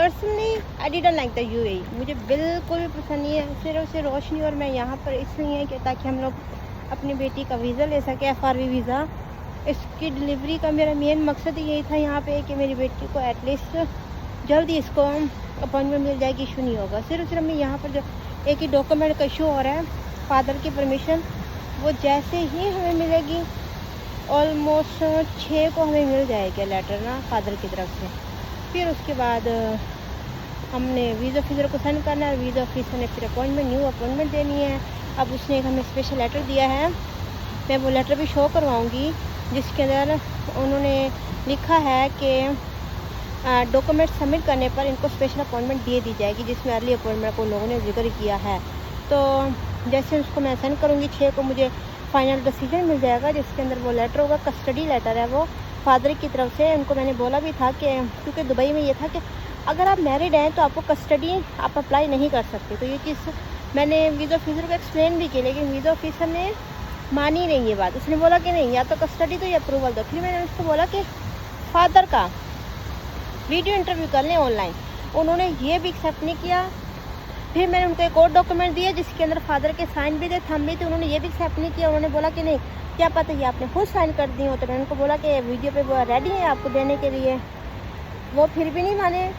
Personally I didn't like the UAE, मुझे बिल्कुल भी पसंद नहीं है। सिर्फ से रोशनी और मैं यहाँ पर इसलिए है कि ताकि हम लोग अपनी बेटी का वीज़ा ले सकें, FRV वीज़ा। इसकी डिलीवरी का मेरा मेन मकसद यही था यहाँ पे कि मेरी बेटी को एटलीस्ट जल्दी इसको अपॉइंटमेंट मिल जाएगी, इशू नहीं होगा। सिर्फ मैं यहाँ पर जो एक ही डॉक्यूमेंट का इशू हो रहा है, फादर की परमिशन, वो जैसे ही हमें मिलेगी ऑलमोस्ट 6 को हमें मिल जाएगा लेटर ना फादर की तरफ से। फिर उसके बाद हमने वीज़ा ऑफिसर को सेंड करना है, वीज़ा ऑफिसर ने फिर न्यू अपॉइंटमेंट देनी है। अब उसने एक हमें स्पेशल लेटर दिया है, मैं वो लेटर भी शो करवाऊँगी, जिसके अंदर उन्होंने लिखा है कि डॉक्यूमेंट सबमिट करने पर इनको स्पेशल अपॉइंटमेंट दी जाएगी, जिसमें अर्ली अपॉइंटमेंट को लोगों ने जिक्र किया है। तो जैसे उसको मैं सेंड करूँगी 6 को मुझे फाइनल डिसीजन मिल जाएगा, जिसके अंदर वो लेटर होगा, कस्टडी लेटर है वो फादर की तरफ से। उनको मैंने बोला भी था कि क्योंकि दुबई में ये था कि अगर आप मैरिड हैं तो आपको कस्टडी आप अप्लाई नहीं कर सकते। तो ये चीज़ मैंने वीज़ा ऑफिसर को एक्सप्लेन भी की, लेकिन वीज़ा ऑफिसर ने मानी नहीं ये बात। उसने बोला कि नहीं, या तो कस्टडी दो या अप्रूवल दो। फिर मैंने उसको बोला कि फादर का वीडियो इंटरव्यू कर लें ऑनलाइन, उन्होंने ये भी एक्सेप्ट नहीं किया। फिर मैंने उनको एक और डॉक्यूमेंट दिया जिसके अंदर फादर के साइन भी थे, थंब भी थे, उन्होंने ये भी एक्सेप्ट नहीं किया। उन्होंने बोला कि नहीं, क्या पता ये आपने खुद साइन कर दी हो। तो मैंने उनको बोला कि वीडियो पे वो रेडी है आपको देने के लिए, वो फिर भी नहीं माने।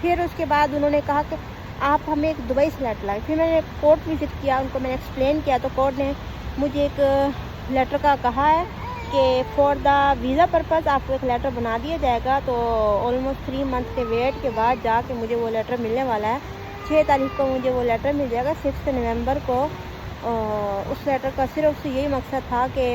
फिर उसके बाद उन्होंने कहा कि आप हमें एक दुबई से लेटर लाएँ। फिर मैंने कोर्ट विज़िट किया, उनको मैंने एक्सप्लेन किया, तो कोर्ट ने मुझे एक लेटर का कहा है कि फॉर द वीज़ा पर्पज़ आपको एक लेटर बना दिया जाएगा। तो ऑलमोस्ट 3 मंथ के वेट के बाद जाके मुझे वो लेटर मिलने वाला है। 6 तारीख को मुझे वो लेटर मिल जाएगा। 6 नवंबर को उस लेटर का सिर्फ यही मकसद था कि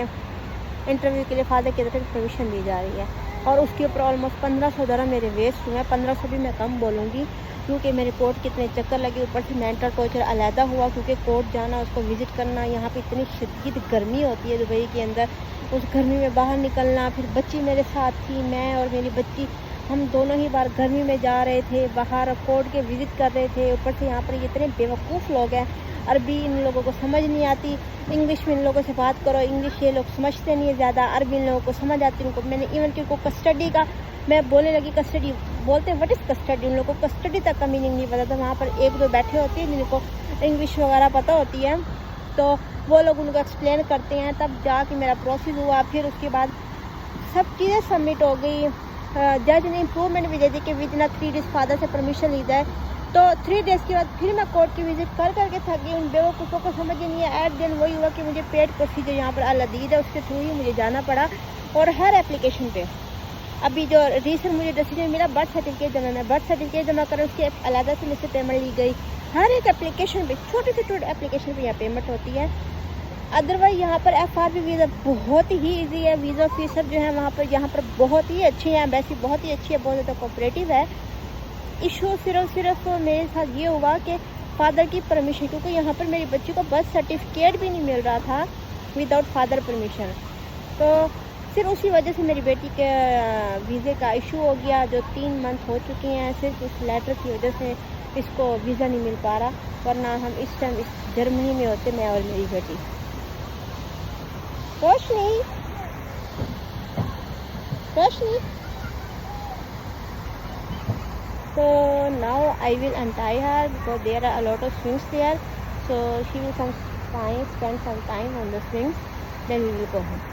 इंटरव्यू के लिए फादर की तरफ से परमिशन दी जा रही है, और उसके ऊपर ऑलमोस्ट 1500 दरहम मेरे वेस्ट हुए हैं। 1500 भी मैं कम बोलूँगी, क्योंकि मेरे कोर्ट के इतने चक्कर लगे, ऊपर से मेंटल टॉर्चर अलहदा हुआ, क्योंकि कोर्ट जाना, उसको विज़िट करना, यहाँ पे इतनी शदीद गर्मी होती है दुबई के अंदर, उस गर्मी में बाहर निकलना। फिर बच्ची मेरे साथ थी, मैं और मेरी बच्ची, हम दोनों ही बार गर्मी में जा रहे थे बाहर, कोर्ट के विज़िट कर रहे थे। ऊपर से यहाँ पर इतने बेवकूफ़ लोग हैं, अरबी इन लोगों को समझ नहीं आती, इंग्लिश में इन लोगों से बात करो, इंग्लिश ये लोग समझते नहीं है ज़्यादा, अरबी इन लोगों को समझ आती है उनको। मैंने इवन कि उनको कस्टडी का मैं बोलने लगी, कस्टडी बोलते हैं, व्हाट इज़ कस्टडी, उन लोगों को कस्टडी तक का मीनिंग नहीं पता था। वहाँ पर 1-2 बैठे होते हैं जिनको इंग्लिश वगैरह पता होती है, तो वो लोग उनको एक्सप्लेन करते हैं, तब जाके मेरा प्रोसेस हुआ। फिर उसके बाद सब चीज़ें सबमिट हो गई। जज ने इम्प्रूवमेंट भी दे दी कि विद इन 3 डेज़ फादर से परमिशन ली जाए। तो 3 डेज़ के बाद फिर मैं कोर्ट की विज़िट कर करके थक गई। उन बेवकूफ़ों को समझ ही नहीं है। एट दिन वही हुआ कि मुझे पेड प्रोसीजर यहाँ पर अलदीद है, उसके थ्रू ही मुझे जाना पड़ा। और हर एप्लीकेशन पे अभी जो रिसेंट मुझे डिसीजन मिला, बर्थ सर्टिफिकेट जमा करें, उसकी अलग से मुझसे पेमेंट ली गई। हर एक एप्लीकेशन पे, छोटे से छोटे एप्लीकेशन पे यहाँ पेमेंट होती है। अदरवाइज यहाँ पर FRV वीज़ा बहुत ही इजी है। वीज़ा ऑफिसर जो है वहाँ पर यहाँ पर बहुत ही अच्छे हैं, एम्बेसी बहुत ही अच्छी है, बहुत ज़्यादा कोऑपरेटिव है। इशू सिर्फ मेरे साथ ये हुआ कि फादर की परमिशन, क्योंकि यहाँ पर मेरी बच्ची को बर्थ सर्टिफिकेट भी नहीं मिल रहा था विदाउट फादर परमिशन। तो सिर्फ उसी वजह से मेरी बेटी के वीज़े का इशू हो गया, जो 3 मंथ हो चुके हैं। सिर्फ उस लेटर की वजह से इसको वीज़ा नहीं मिल पा रहा, वरना हम इस टाइम इस जर्मनी में होते, मैं और मेरी बेटी। रोशनी So now I will untie her because there are a lot of swings there. So she will spend some time on the swings. Then we will go home.